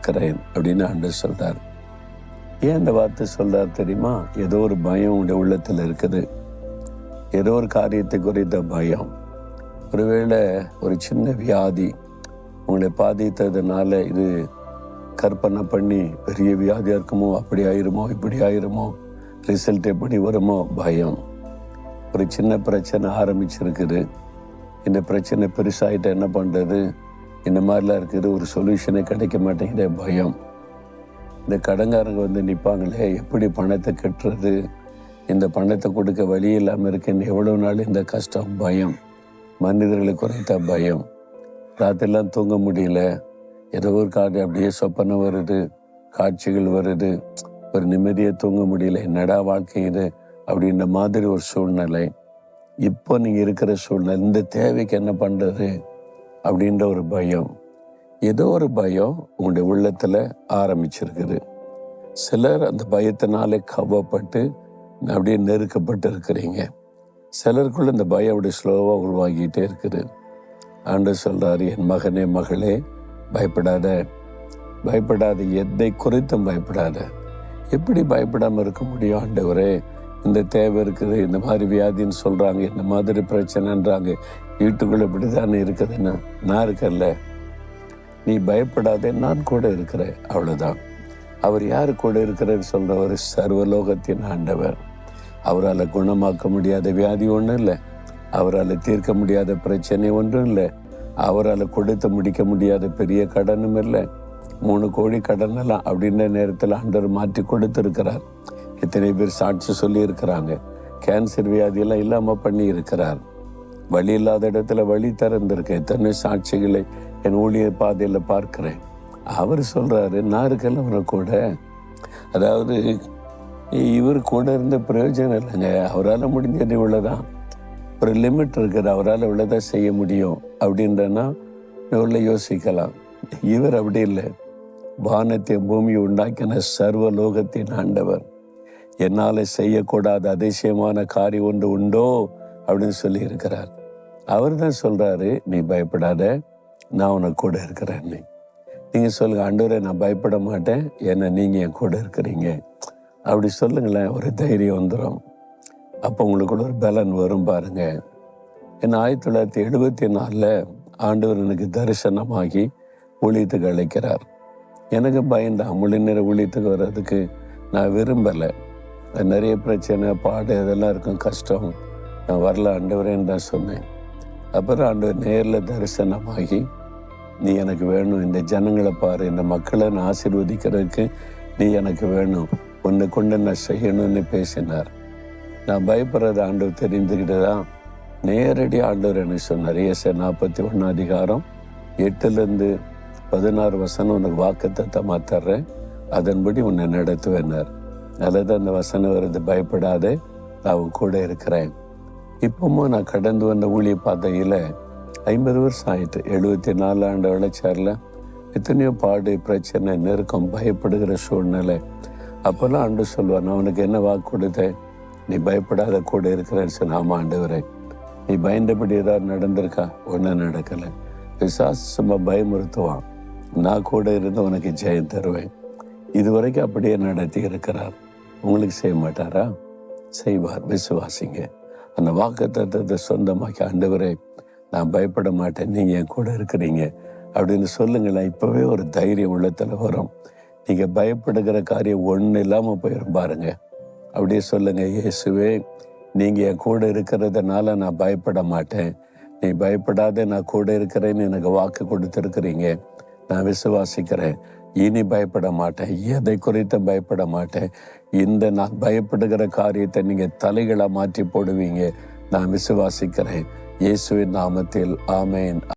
இருக்கிறேன் அப்படின்னு ஆண்டவர் சொல்றார். ஏன் இந்த வார்த்தை சொல்றார் தெரியுமா? ஏதோ ஒரு பயம் உங்களுடைய உள்ளத்தில் இருக்குது. ஏதோ ஒரு காரியத்தை குறித்த பயம். ஒருவேளை ஒரு சின்ன வியாதி உங்களை பாதித்ததுனால இது கற்பனை பண்ணி பெரிய வியாதியாக இருக்குமோ, அப்படி ஆயிருமோ, இப்படி ஆயிருமோ, ரிசல்ட் எப்படி வருமோ பயம். ஒரு சின்ன பிரச்சனை ஆரம்பிச்சிருக்குது. இந்த பிரச்சனை பெருசாகிட்ட என்ன பண்ணுறது, இந்த மாதிரிலாம் இருக்குது, ஒரு சொல்யூஷனே கிடைக்க மாட்டேங்கிற பயம். இந்த கடங்காரங்க வந்து நிற்பாங்களே, எப்படி பணத்தை கட்டுறது, இந்த பணத்தை கொடுக்க வழி இல்லாமல் இருக்கேன்னு எவ்வளோ நாள் இந்த கஷ்டம், பயம். மனிதர்களை குறைத்த பயம். ராத்திரிலாம் தூங்க முடியல, ஏதோ ஒரு காரியம் அப்படியே சொப்பனை வருது, காட்சிகள் வருது, ஒரு நிம்மதியாக தூங்க முடியல, என்னடா வாழ்க்கை இது அப்படின்ற மாதிரி ஒரு சூழ்நிலை. இப்போ நீங்கள் இருக்கிற சூழ்நிலை, இந்த தேவைக்கு என்ன பண்ணுறது அப்படின்ற ஒரு பயம். ஏதோ ஒரு பயம் உங்களுடைய உள்ளத்தில் ஆரம்பிச்சிருக்குது. சிலர் அந்த பயத்தினாலே கவப்பட்டு அப்படியே நெருக்கப்பட்டு இருக்கிறீங்க. சிலருக்குள்ள இந்த பயம் அப்படி ஸ்லோவாக உருவாகிட்டே இருக்குது. ஆண்டவர் சொல்றாரு, என் மகனே மகளே பயப்படாத, பயப்படாத, எதை குறித்தும் பயப்படாத. எப்படி பயப்படாமல் இருக்க முடியும் ஆண்டவரே? இந்த தேவை இருக்குது, இந்த மாதிரி வியாதின்னு சொல்கிறாங்க, இந்த மாதிரி பிரச்சனைன்றாங்க, வீட்டுக்குள்ளே இப்படி தானே இருக்குதுன்னு. நான் இருக்கல, நீ பயப்படாதே, நான் கூட இருக்கிறேன், அவ்வளோதான். அவர் யார் கூட இருக்கிறார் சொல்கிறவர்? சர்வலோகத்தின் ஆண்டவர். அவரால் குணமாக்க முடியாத வியாதி ஒன்றும் இல்லை, அவரால் தீர்க்க முடியாத பிரச்சனை ஒன்றும் இல்லை, அவரால் கொடுத்து முடிக்க முடியாத பெரிய கடனும் இல்லை. 3 கோடி கடனெல்லாம் அப்படின்ற நேரத்தில் ஆண்டவர் மாற்றி கொடுத்துருக்கிறார். எத்தனை பேர் சாட்சி சொல்லியிருக்கிறாங்க. கேன்சர் வியாதியெல்லாம் இல்லாமல் பண்ணி இருக்கிறார். வழி இல்லாத இடத்துல வழி திறந்திருக்கேன். எத்தனை சாட்சிகளை என் ஊழிய பாதையில் பார்க்கிறேன். அவர் சொல்கிறாரு, நான் இருக்கல அவரை கூட. அதாவது இவர் கூட இருந்த பிரயோஜனம் இல்லைங்க. அவரால் முடிஞ்சது இவ்வளோதான், ஒரு லிமிட் இருக்குது, அவரால் இவ்வளோதான் செய்ய முடியும் அப்படின்றனா இவ்வளோ யோசிக்கலாம். இவர் அப்படி இல்லை. வானத்தை பூமியை உண்டாக்கின சர்வலோகத்தின் ஆண்டவர். என்னால் செய்யக்கூடாத அதிசயமான காரியம் ஒன்று உண்டோ அப்படின்னு சொல்லி இருக்கிறார். அவர் தான் சொல்கிறாரு, நீ பயப்படாத, நான் உனக்கு கூட இருக்கிறேன்னு. நீங்கள் சொல்லுங்கள், ஆண்டவரே நான் பயப்பட மாட்டேன், ஏன்னா நீங்கள் என் கூட இருக்கிறீங்க அப்படி சொல்லுங்களேன். ஒரு தைரியம் வந்துடும். அப்போ உங்களுக்குள்ள ஒரு பலன் வரும் பாருங்க. ஏன்னா 1974 ஆண்டவர் எனக்கு தரிசனமாகி ஊழியத்துக்கு அழைக்கிறார். எனக்கு பயந்தான், முழு நேர ஊழியத்துக்கு வர்றதுக்கு நான் விரும்பலை. நிறைய பிரச்சனை, பாடு, இதெல்லாம் இருக்கும், கஷ்டம், நான் வரல ஆண்டவரேன்னு தான் சொன்னேன். அப்புறம் ஆண்டவர் நேரில் தரிசனமாகி, நீ எனக்கு வேணும், இந்த ஜனங்களை பாரு, இந்த மக்களை நான் ஆசீர்வதிக்கிறதுக்கு நீ எனக்கு வேணும், உன்னை கொண்டு நான் செய்யணும்னு பேசினார். நான் பயப்படுறது ஆண்டவர் தெரிந்துக்கிட்டு தான் நேரடி ஆண்டவர் எனக்கு சொன்னார். ஏசாயா 41 அதிகாரம் 8-16 உனக்கு வாக்குத்தத்தமா தர்றேன், அதன்படி உன்னை நடத்துவேன்னார். அதில் அந்த வசனம் வருது, பயப்படாதே, நான் கூட இருக்கிறேன். இப்பவும் நான் கடந்து வந்த ஊழிய பாதையில் 50 வருஷம் ஆயிட்டு. 74 ஆண்டு விளைச்சாரில் எத்தனையோ பாடு, பிரச்சனை, நெருக்கம், பயப்படுகிற சூழ்நிலை. அப்போல்லாம் ஆண்டு சொல்லுவார், நான் உனக்கு என்ன வாக்கு கொடுத்தேன், நீ பயப்படாத, கூட இருக்கிறேன்னு சொன்ன. ஆமாம் ஆண்டவரே. நீ பயந்தபடி ஏதாவது நடந்திருக்கா? ஒன்றும் நடக்கலை. பிசாசு சும்மா பயமுறுத்துவான், நான் கூட இருந்து உனக்கு ஜெயம் தருவேன். இதுவரைக்கும் அப்படியே நடத்தி இருக்கிறார். உங்களுக்கு செய்ய மாட்டாரா? செய்வார், விசுவாசிங்க. அந்த வாக்குத்தத்தத்தை சொந்தமாக்கி, ஆண்டவரே நான் பயப்பட மாட்டேன், நீங்கள் என் கூட இருக்கிறீங்க அப்படின்னு சொல்லுங்களேன். இப்போவே ஒரு தைரியம் உள்ளத்தில் வரும். நீங்கள் பயப்படுகிற காரியம் ஒன்றும் இல்லாமல் போயிடும் பாருங்க. அப்படியே சொல்லுங்க, இயேசுவே நீங்கள் என் கூட இருக்கிறதுனால நான் பயப்பட மாட்டேன், நீ பயப்படாத, நான் கூட இருக்கிறேன்னு எனக்கு வாக்கு கொடுத்துருக்கிறீங்க, நான் விசுவாசிக்கிறேன், இனி பயப்பட மாட்டேன், எதை குறித்து பயப்பட மாட்டேன். இந்த நான் பயப்படுகிற காரியத்தை நீங்கள் தலைகளை மாற்றி போடுவீங்க, நான் விசுவாசிக்கிறேன். இயேசுவின் நாமத்தில் ஆமேன்.